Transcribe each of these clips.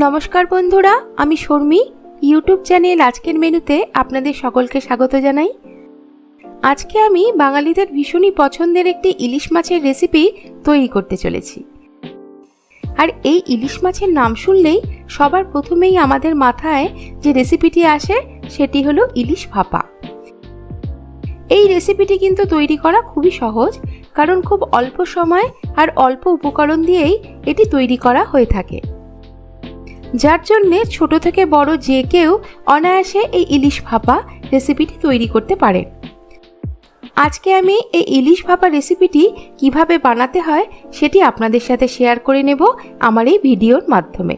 নমস্কার বন্ধুরা, আমি শর্মি ইউটিউব চ্যানেল আজকের মেনুতে আপনাদের সকলকে স্বাগত জানাই। আজকে আমি বাঙালিদের ভীষণই পছন্দের একটি ইলিশ মাছের রেসিপি তৈরি করতে চলেছি। আর এই ইলিশ মাছের নাম শুনলেই সবার প্রথমেই আমাদের মাথায় যে রেসিপিটি আসে সেটি হলো ইলিশ ভাপা। এই রেসিপিটি কিন্তু তৈরি করা খুবই সহজ, কারণ খুব অল্প সময় আর অল্প উপকরণ দিয়েই এটি তৈরি করা হয়ে থাকে, যার জন্যে ছোট থেকে বড় যে কেউ অনায়াসে এই ইলিশ ভাপা রেসিপিটি তৈরি করতে পারে। আজকে আমি এই ইলিশ ভাপা রেসিপিটি কিভাবে বানাতে হয় সেটি আপনাদের সাথে শেয়ার করে নেব আমার এই ভিডিওর মাধ্যমে।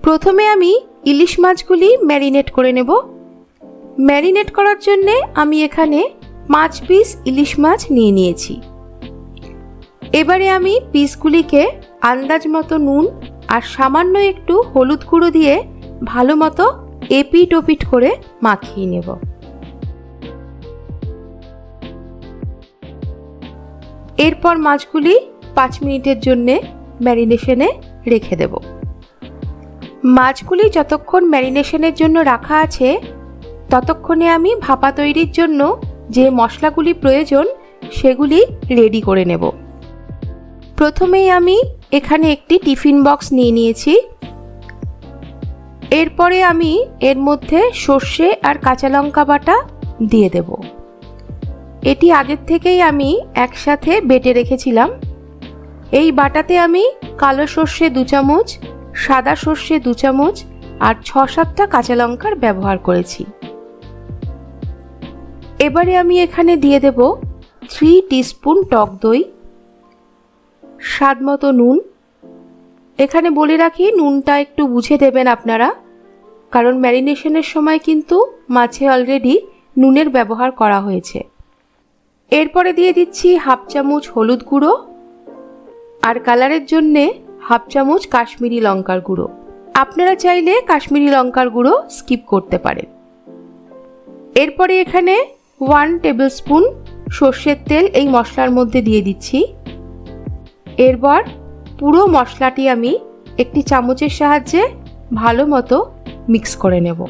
প্রথমে আমি ইলিশ মাছগুলি ম্যারিনেট করে নেব। ম্যারিনেট করার জন্যে আমি এখানে 5 পিস ইলিশ মাছ নিয়ে নিয়েছি। এবারে আমি পিসগুলিকে আন্দাজ মতো নুন আর সামান্য একটু হলুদ গুঁড়ো দিয়ে ভালো মতো এপিট ওপিট করে মাখিয়ে নেব। এরপর মাছগুলি 5 মিনিটের জন্য ম্যারিনেশনে রেখে দেব। মাছগুলি যতক্ষণ ম্যারিনেশনের জন্য রাখা আছে ততক্ষণে আমি ভাপা তৈরির জন্য যে মশলাগুলি প্রয়োজন সেগুলি রেডি করে নেব। প্রথমেই আমি এখানে একটি টিফিন বক্স নিয়ে নিয়েছি। এরপরে আমি এর মধ্যে সর্ষে আর কাঁচা লঙ্কা বাটা দিয়ে দেব। এটি আগের থেকেই আমি একসাথে বেটে রেখেছিলাম। এই বাটাতে আমি কালো সর্ষে 2 চামচ, সাদা সর্ষে 2 চামচ আর 6-7টা কাঁচা লঙ্কার ব্যবহার করেছি। এবারে আমি এখানে দিয়ে দেব 3 টিস্পুন টক দই, স্বাদ মতো নুন। এখানে বলে রাখি, নুনটা একটু বুঝে দেবেন আপনারা, কারণ ম্যারিনেশনের সময় কিন্তু মাছে অলরেডি নুনের ব্যবহার করা হয়েছে। এরপরে দিয়ে দিচ্ছি 1/2 চামচ হলুদ গুঁড়ো আর কালারের জন্যে 1/2 চামচ কাশ্মীরি লঙ্কার গুঁড়ো। আপনারা চাইলে কাশ্মীরি লঙ্কার গুঁড়ো স্কিপ করতে পারেন। এরপরে এখানে 1 টেবিল স্পুন সর্ষের তেল এই মশলার মধ্যে দিয়ে দিচ্ছি। এরপর পুরো মশলাটি আমি একটি চামচের সাহায্যে ভালো মতো মিক্স করে নেব।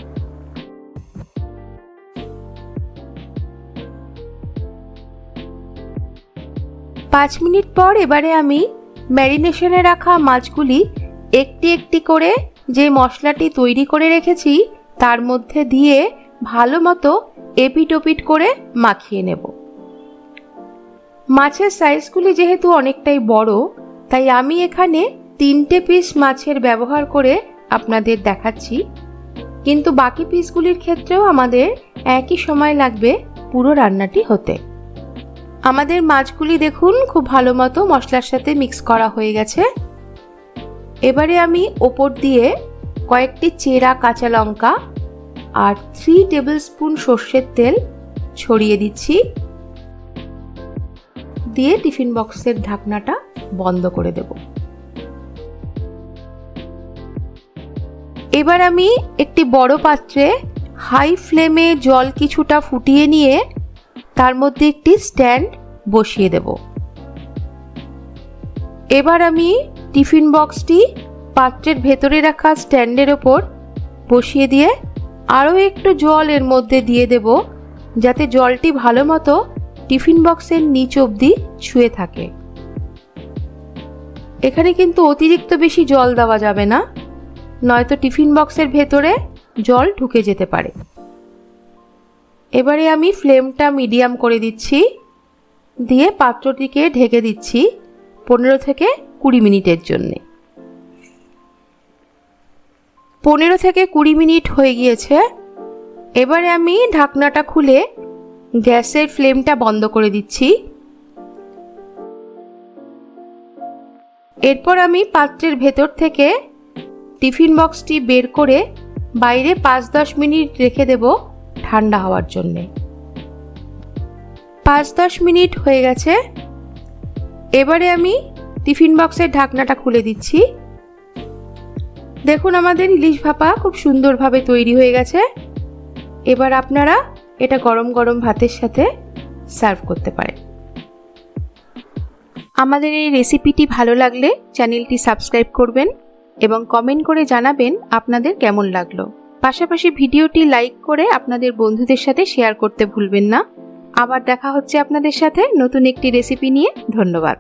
পাঁচ মিনিট পর এবারে আমি ম্যারিনেশনে রাখা মাছগুলি একটি একটি করে যে মশলাটি তৈরি করে রেখেছি তার মধ্যে দিয়ে ভালো মতো এপিট ওপিট করে মাখিয়ে নেব। মাছের সাইজগুলি যেহেতু অনেকটাই বড়, তাই আমি এখানে 3টে পিস মাছের ব্যবহার করে আপনাদের দেখাচ্ছি, কিন্তু বাকি পিসগুলির ক্ষেত্রেও আমাদের একই সময় লাগবে পুরো রান্নাটি হতে। আমাদের মাছগুলি দেখুন খুব ভালো মতো মশলার সাথে মিক্স করা হয়ে গেছে। এবারে আমি ওপর দিয়ে কয়েকটি চেরা কাঁচা লঙ্কা আর 3 টেবিল স্পুন সর্ষের তেল ছড়িয়ে দিচ্ছি, দিয়ে টিফিন বক্সের ঢাকনাটা বন্ধ করে দেব। এবার আমি একটি বড় পাত্রে হাই ফ্লেমে জল কিছুটা ফুটিয়ে নিয়ে তার মধ্যে একটি স্ট্যান্ড বসিয়ে দেব। এবার আমি টিফিন বক্সটি পাত্রের ভেতরে রাখা স্ট্যান্ডের ওপর বসিয়ে দিয়ে আরও একটু জল এর মধ্যে দিয়ে দেব, যাতে জলটি ভালো মতো টিফিন বক্সের নিচ অবধি ছুঁয়ে থাকে। এখানে কিন্তু অতিরিক্ত বেশি জল দেওয়া যাবে না, নয়তো টিফিন বক্সের ভেতরে জল ঢুকে যেতে পারে। এবারে আমি ফ্লেমটা মিডিয়াম করে দিচ্ছি, দিয়ে পাত্রটিকে ঢেকে দিচ্ছি 15 থেকে 20 মিনিটের জন্যে। 15 থেকে 20 মিনিট হয়ে গিয়েছে। এবারে আমি ঢাকনাটা খুলে গ্যাসের ফ্লেমটা বন্ধ করে দিচ্ছি। এরপর আমি পাত্রের ভেতর থেকে টিফিন বক্সটি বের করে বাইরে 5-10 মিনিট রেখে দেব ঠান্ডা হওয়ার জন্যে। 5-10 মিনিট হয়ে গেছে। এবারে আমি টিফিন বক্সের ঢাকনাটা খুলে দিচ্ছি। দেখুন আমাদের ইলিশ ভাপা খুব সুন্দরভাবে তৈরি হয়ে গেছে। এবার আপনারা এটা গরম গরম ভাতের সাথে সার্ভ করতে পারেন। আমাদের এই রেসিপিটি ভালো লাগলে চ্যানেলটি সাবস্ক্রাইব করবেন এবং কমেন্ট করে জানাবেন আপনাদের কেমন লাগলো। পাশাপাশি ভিডিওটি লাইক করে আপনাদের বন্ধুদের সাথে শেয়ার করতে ভুলবেন না। আবার দেখা হচ্ছে আপনাদের সাথে নতুন একটি রেসিপি নিয়ে। ধন্যবাদ।